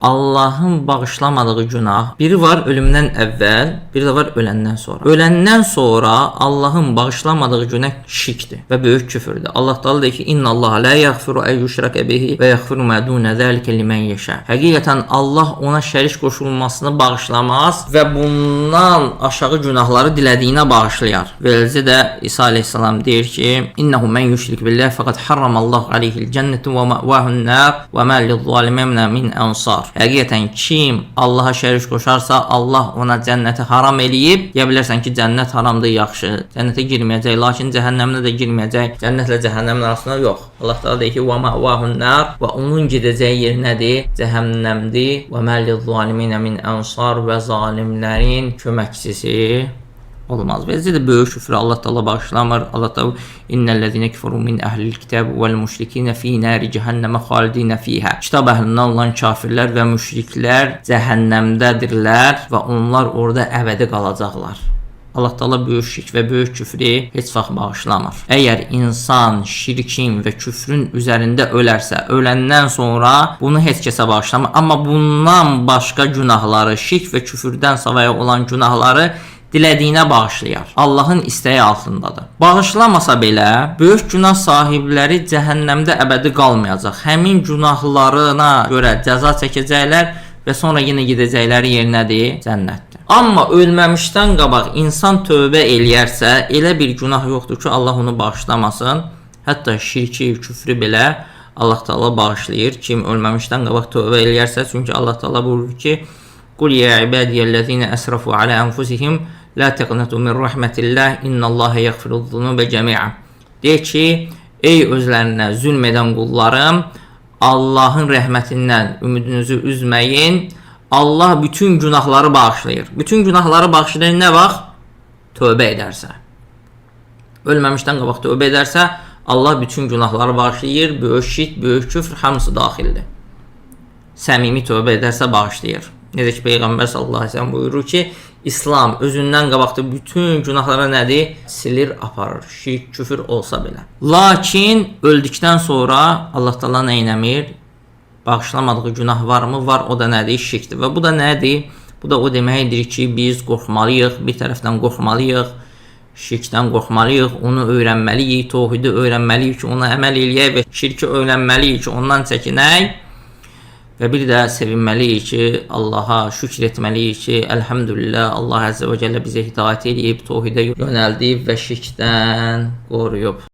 Allahın bağışlamadığı günah biri var ölümdən əvvəl, biri də var öləndən sonra. Öləndən sonra Allahın bağışlamadığı günah şirkdir və böyük küfürdür. Allah Teala deyir ki: "İnnallaha la yaghfiru en yushraka bihi ve yaghfiru ma dun zalika limen yasha." Həqiqətən Allah ona şərik qoşulmasını bağışlamaz və bundan aşağı günahları dilədiyinə bağışlayar. Beləcə də İsa əleyhissalam deyir ki: "İnnehu men yushrik billahi faqad harramallahu aleyhi'l cennete ve ma'vahu'n nar ve ma liz-zalimin min ansar." Həqiqətən kim Allaha şərik qoşarsa, Allah ona cənnəti haram eləyib. Deyə bilərsən ki, cənnət haramdır, yaxşı. Cənnətə girməyəcək, lakin cəhənnəmdə də girməyəcək. Cənnətlə cəhənnəmin arasında yox. Allah Teala deyir ki: "Və ma'vahu'n nar" və onun gedəcəyi yer nədir? Cəhənnəmdir. "Və ma liz-zalimin min ansar" və zalimlərin köməkçisi olmaz. Beləcə də böyük küfrü Allah Teala bağışlamır. Allah Teala "İnnellezine keferu min ehlil kitab vel müşrikine fi nari cehenneme halidine fiha." Kitab əhlindən olan kafirlər və müşriklər cəhənnəmdədirlər və onlar orada əbədi qalacaqlar. Allah Teala böyük şirk və böyük küfrü heç vaxt bağışlamır. Əgər insan şirkin və küfrün üzərində ölərsə, öləndən sonra bunu heç kəsə bağışlamır. Amma bundan başqa günahları, şirk və küfrdən savayı olan günahları dilədiyinə bağışlayar. Allahın istəyi altındadır. Bağışlamasa belə, böyük günah sahibləri cəhənnəmdə əbədi qalmayacaq. Həmin günahlarına görə cəza çəkəcəklər və sonra yenə gedəcəkləri yer nədir? Cənnətdir. Amma ölməmişdən qabaq insan tövbə eləyərsə, elə bir günah yoxdur ki, Allah onu bağışlamasın. Hətta şirki, küfrü belə Allah Teala bağışlayır. Kim ölməmişdən qabaq tövbə eləyərsə, çünki Allah Teala buyurur ki: "Qul ya ibadiyellezine esrafu ala enfusihim la taqnatu min rahmetillah innallaha yaghfiru'z-zunuba cemi'a." Deyir ki, ey özlərinə zülm edən qullarım, Allahın rəhmətindən ümidinizi üzməyin. Allah bütün günahları bağışlayır. Bütün günahları bağışlayır nə vaxt? Tövbə edərsə. Ölməmişdən qabaq tövbə edərsə, Allah bütün günahları bağışlayır. Böyük şirk, böyük küfr hamısı daxildir. Səmimi tövbə edərsə bağışlayır. Necə ki, Peyğəmbər sallallahu aleyhi ve sellem buyurur ki, İslam özündən qabaqda bütün günahlara nədir? Silir, aparır. Şirk, küfür olsa belə. Lakin öldükdən sonra Allah Teala nə eləmir? Bağışlamadığı günah varmı? Var, o da nədir? Şirkdir. Və bu da nədir? Bu da o deməkdir ki, biz qorxmalıyıq, bir tərəfdən qorxmalıyıq, şirkdən qorxmalıyıq, onu öyrənməliyik, tövhidi öyrənməliyik ki, ona əməl eləyək və şirki öyrənməliyik ki, ondan çəkinək. Və bir də sevinməliyik ki, Allaha şükür etməliyik ki, əlhəmdülillah, Allah Əzzə və Cəllə bizə hidayət edib, tövhidə yönəldib və şirkdən qoruyub.